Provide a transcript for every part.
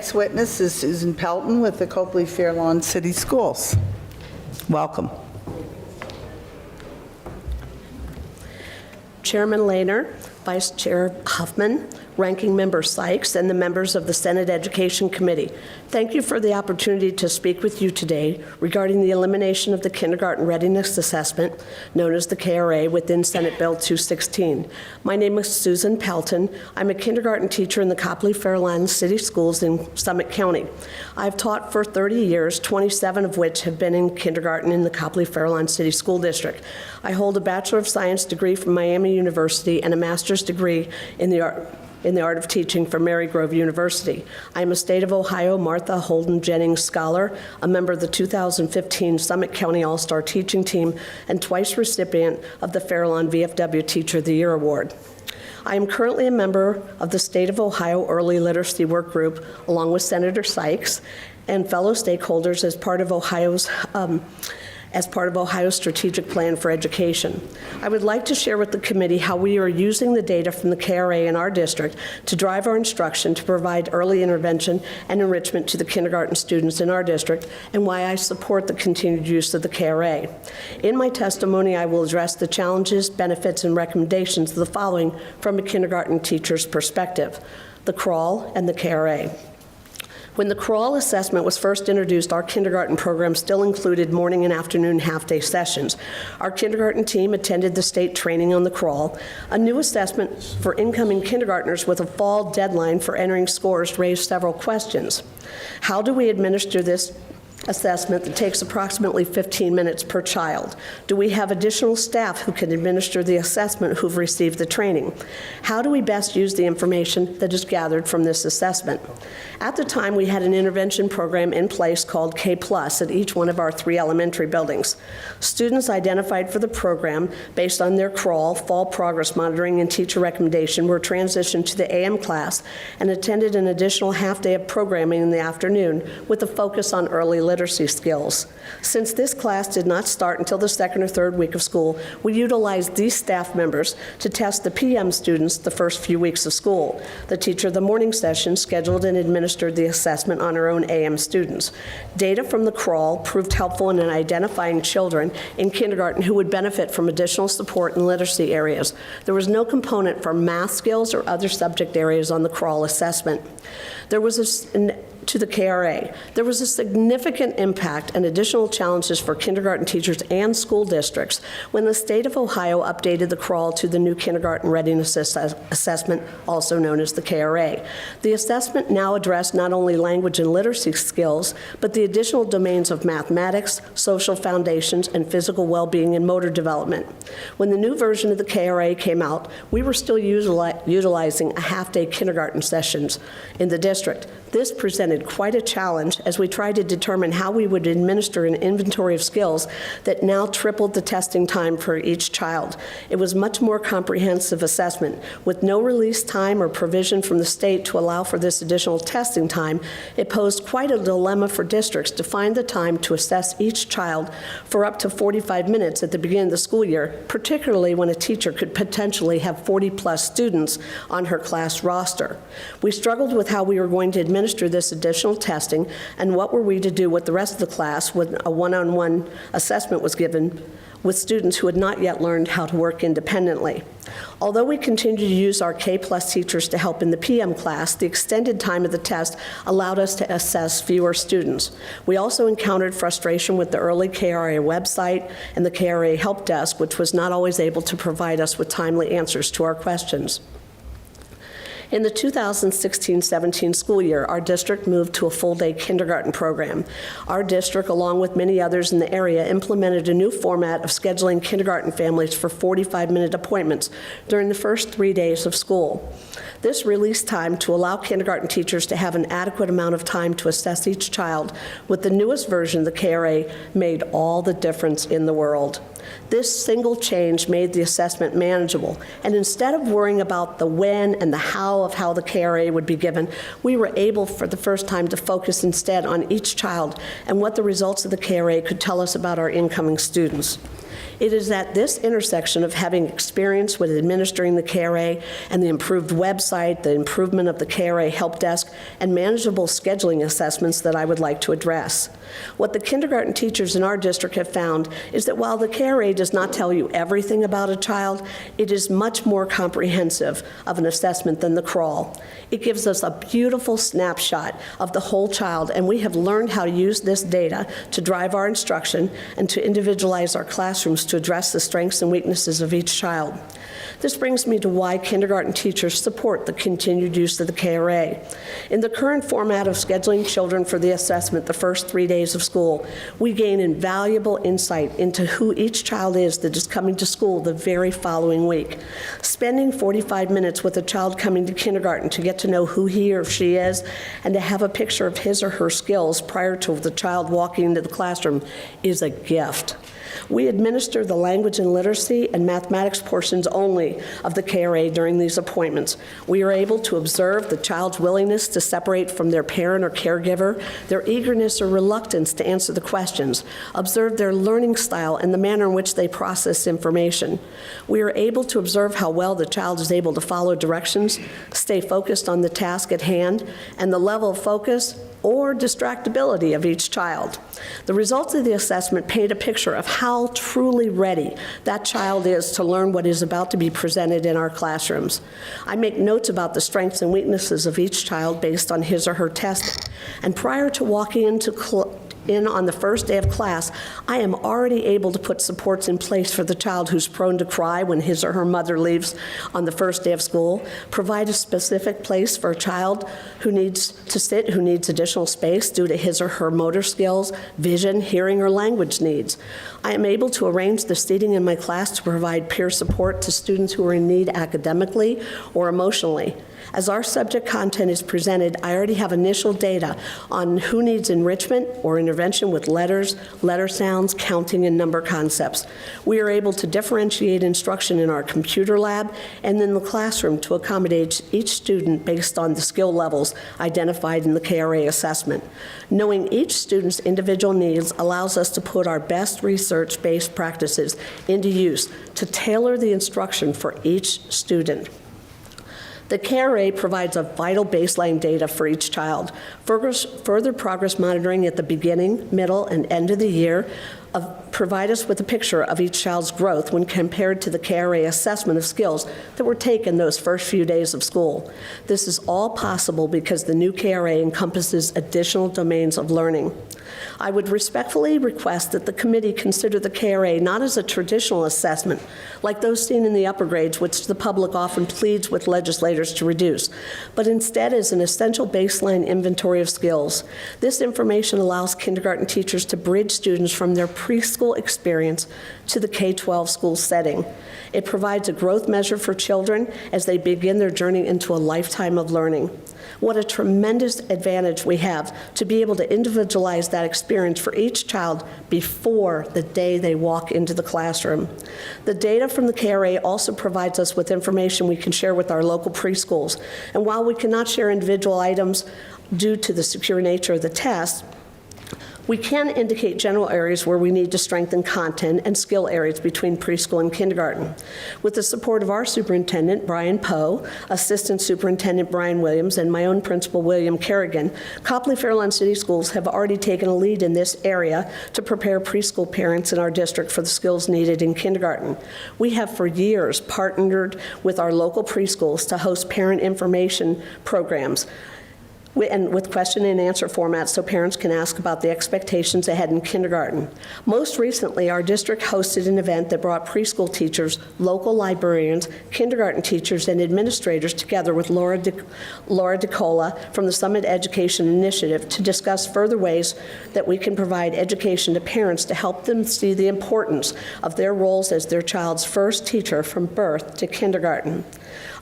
next witness is Susan Pelton with the Copley-Fairlawn City Schools. Welcome. Chairman Lehner, Vice Chair Huffman, Ranking Member Sykes, and the members of the Senate Education Committee. Thank you for the opportunity to speak with you today regarding the elimination of the Kindergarten Readiness Assessment, known as the KRA, within Senate Bill 216. My name is Susan Pelton. I'm a kindergarten teacher in the Copley-Fairlawn City Schools in Summit County. I've taught for 30 years, 27 of which have been in kindergarten in the Copley-Fairlawn City School District. I hold a Bachelor of Science degree from Miami University and a master's degree in the Art of Teaching from Marygrove University. I am a State of Ohio Martha Holden Jennings Scholar, a member of the 2015 Summit County All-Star Teaching Team, and twice recipient of the Fairlawn VFW Teacher of the Year Award. I am currently a member of the State of Ohio Early Literacy Work Group, along with Senator Sykes and fellow stakeholders as part of Ohio's strategic plan for education. I would like to share with the committee how we are using the data from the KRA in our district to drive our instruction to provide early intervention and enrichment to the kindergarten students in our district, and why I support the continued use of the KRA. In my testimony, I will address the challenges, benefits, and recommendations of the following from a kindergarten teacher's perspective: the crawl and the KRA. When the crawl assessment was first introduced, our kindergarten program still included morning and afternoon half-day sessions. Our kindergarten team attended the state training on the crawl. A new assessment for incoming kindergartners with a fall deadline for entering scores raised several questions. How do we administer this assessment that takes approximately 15 minutes per child? Do we have additional staff who can administer the assessment who've received the training? How do we best use the information that is gathered from this assessment? At the time, we had an intervention program in place called K+ at each one of our 3 elementary buildings. Students identified for the program based on their crawl, fall progress monitoring, and teacher recommendation were transitioned to the AM class and attended an additional half-day of programming in the afternoon with a focus on early literacy skills. Since this class did not start until the 2nd or 3rd week of school, we utilized these staff members to test the PM students the first few weeks of school. The teacher of the morning session scheduled and administered the assessment on her own AM students. Data from the crawl proved helpful in identifying children in kindergarten who would benefit from additional support in literacy areas. There was no component for math skills or other subject areas on the crawl assessment. To the KRA. There was a significant impact and additional challenges for kindergarten teachers and school districts when the state of Ohio updated the crawl to the new kindergarten readiness assessment, also known as the KRA. The assessment now addressed not only language and literacy skills, but the additional domains of mathematics, social foundations, and physical well-being and motor development. When the new version of the KRA came out, we were still utilizing a half-day kindergarten sessions in the district. This presented quite a challenge as we tried to determine how we would administer an inventory of skills that now tripled the testing time for each child. It was much more comprehensive assessment. With no release time or provision from the state to allow for this additional testing time, it posed quite a dilemma for districts to find the time to assess each child for up to 45 minutes at the beginning of the school year, particularly when a teacher could potentially have 40+ students on her class roster. We struggled with how we were going to administer this additional testing and what were we to do with the rest of the class when a one-on-one assessment was given with students who had not yet learned how to work independently. Although we continue to use our K+ teachers to help in the PM class, the extended time of the test allowed us to assess fewer students. We also encountered frustration with the early KRA website and the KRA help desk, which was not always able to provide us with timely answers to our questions. In the 2016-17 school year, our district moved to a full-day kindergarten program. Our district, along with many others in the area, implemented a new format of scheduling kindergarten families for 45-minute appointments during the first 3 days of school. This released time to allow kindergarten teachers to have an adequate amount of time to assess each child with the newest version of the KRA made all the difference in the world. This single change made the assessment manageable, and instead of worrying about the when and the how of how the KRA would be given, we were able for the first time to focus instead on each child and what the results of the KRA could tell us about our incoming students. It is at this intersection of having experience with administering the KRA and the improved website, the improvement of the KRA help desk, and manageable scheduling assessments that I would like to address. What the kindergarten teachers in our district have found is that while the KRA does not tell you everything about a child, it is much more comprehensive of an assessment than the crawl. It gives us a beautiful snapshot of the whole child, and we have learned how to use this data to drive our instruction and to individualize our classrooms to address the strengths and weaknesses of each child. This brings me to why kindergarten teachers support the continued use of the KRA. In the current format of scheduling children for the assessment the first 3 days of school, we gain invaluable insight into who each child is that is coming to school the very following week. Spending 45 minutes with a child coming to kindergarten to get to know who he or she is and to have a picture of his or her skills prior to the child walking into the classroom is a gift. We administer the language and literacy and mathematics portions only of the KRA during these appointments. We are able to observe the child's willingness to separate from their parent or caregiver, their eagerness or reluctance to answer the questions, observe their learning style and the manner in which they process information. We are able to observe how well the child is able to follow directions, stay focused on the task at hand, and the level of focus or distractibility of each child. The results of the assessment paint a picture of how truly ready that child is to learn what is about to be presented in our classrooms. I make notes about the strengths and weaknesses of each child based on his or her testing. And prior to walking in on the first day of class, I am already able to put supports in place for the child who's prone to cry when his or her mother leaves on the first day of school, provide a specific place for a child who needs to sit, who needs additional space due to his or her motor skills, vision, hearing, or language needs. I am able to arrange the seating in my class to provide peer support to students who are in need academically or emotionally. As our subject content is presented, I already have initial data on who needs enrichment or intervention with letters, letter sounds, counting, and number concepts. We are able to differentiate instruction in our computer lab and in the classroom to accommodate each student based on the skill levels identified in the KRA assessment. Knowing each student's individual needs allows us to put our best research-based practices into use to tailor the instruction for each student. The KRA provides a vital baseline data for each child. Further progress monitoring at the beginning, middle, and end of the year provide us with a picture of each child's growth when compared to the KRA assessment of skills that were taken those first few days of school. This is all possible because the new KRA encompasses additional domains of learning. I would respectfully request that the committee consider the KRA not as a traditional assessment, like those seen in the upper grades, which the public often pleads with legislators to reduce, but instead as an essential baseline inventory of skills. This information allows kindergarten teachers to bridge students from their preschool experience to the K-12 school setting. It provides a growth measure for children as they begin their journey into a lifetime of learning. What a tremendous advantage we have to be able to individualize that experience for each child before the day they walk into the classroom. The data from the KRA also provides us with information we can share with our local preschools. And while we cannot share individual items due to the secure nature of the test, we can indicate general areas where we need to strengthen content and skill areas between preschool and kindergarten. With the support of our superintendent, Brian Poe, assistant superintendent Brian Williams, and my own principal, William Kerrigan, Copley-Fairlawn City Schools have already taken a lead in this area to prepare preschool parents in our district for the skills needed in kindergarten. We have for years partnered with our local preschools to host parent information programs and with question and answer formats so parents can ask about the expectations ahead in kindergarten. Most recently, our district hosted an event that brought preschool teachers, local librarians, kindergarten teachers, and administrators together with Laura DeCola from the Summit Education Initiative to discuss further ways that we can provide education to parents to help them see the importance of their roles as their child's first teacher from birth to kindergarten.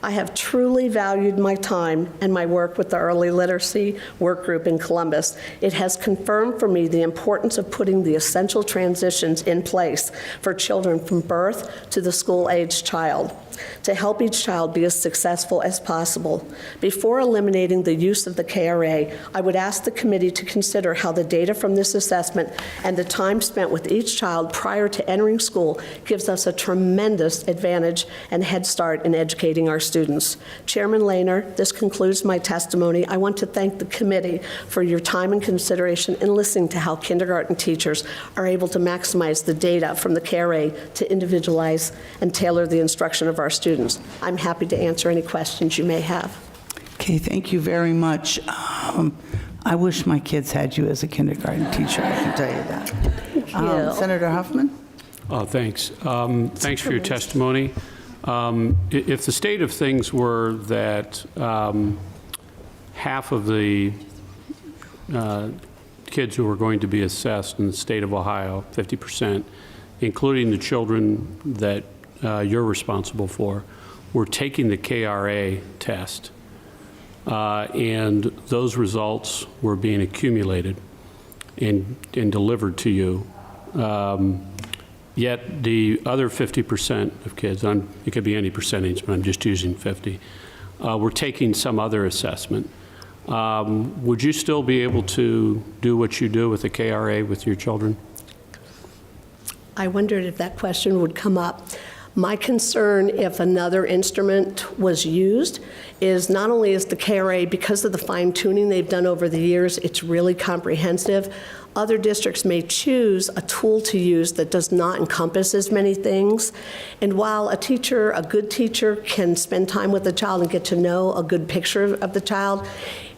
I have truly valued my time and my work with the Early Literacy Work Group in Columbus. It has confirmed for me the importance of putting the essential transitions in place for children from birth to the school-aged child. to help each child be as successful as possible. Before eliminating the use of the KRA, I would ask the committee to consider how the data from this assessment and the time spent with each child prior to entering school gives us a tremendous advantage and head start in educating our students. Chairman Lehner, this concludes my testimony. I want to thank the committee for your time and consideration in listening to how kindergarten teachers are able to maximize the data from the KRA to individualize and tailor the instruction of our students. I'm happy to answer any questions you may have. Okay, thank you very much. I wish my kids had you as a kindergarten teacher, I can tell you that. Thank you. Senator Huffman? Thanks. Thanks for your testimony. If the state of things were that half of the kids who are going to be assessed in the state of Ohio, 50%, including the children that you're responsible for, were taking the KRA test, and those results were being accumulated and delivered to you, yet the other 50% of kids, it could be any percentage, but I'm just using 50, were taking some other assessment. Would you still be able to do what you do with the KRA with your children? I wondered if that question would come up. My concern, if another instrument was used, is not only is the KRA, because of the fine tuning they've done over the years, it's really comprehensive. Other districts may choose a tool to use that does not encompass as many things. And while a teacher, a good teacher, can spend time with the child and get to know a good picture of the child,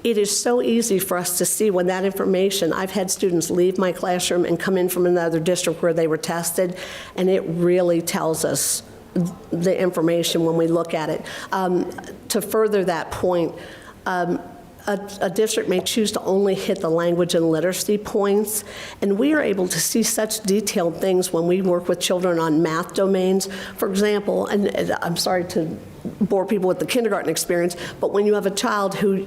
it is so easy for us to see when that information, I've had students leave my classroom and come in from another district where they were tested, and it really tells us the information when we look at it. To further that point, a district may choose to only hit the language and literacy points, and we are able to see such detailed things when we work with children on math domains. For example, and I'm sorry to bore people with the kindergarten experience, but when you have a child who,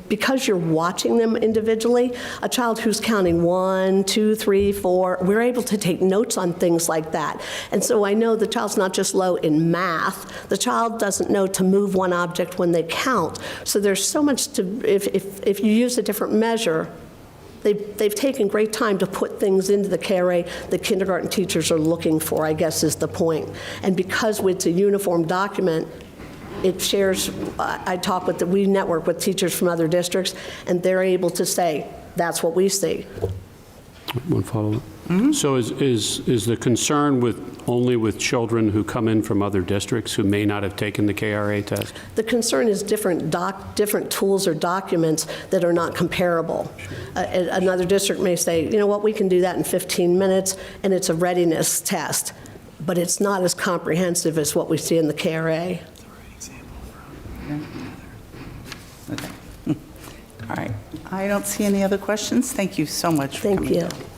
because you're watching them individually, a child who's counting 1, 2, 3, 4, we're able to take notes on things like that. And so I know the child's not just low in math, the child doesn't know to move one object when they count. So there's so much to, if you use a different measure, they've taken great time to put things into the KRA that kindergarten teachers are looking for, I guess is the point. And because it's a uniform document, it shares, we network with teachers from other districts, and they're able to say, that's what we see. One follow-up. Mm-hmm. So is the concern only with children who come in from other districts who may not have taken the KRA test? The concern is different tools or documents that are not comparable. Another district may say, you know what, we can do that in 15 minutes, and it's a readiness test, but it's not as comprehensive as what we see in the KRA. Okay. All right. I don't see any other questions. Thank you so much for coming down. Thank you.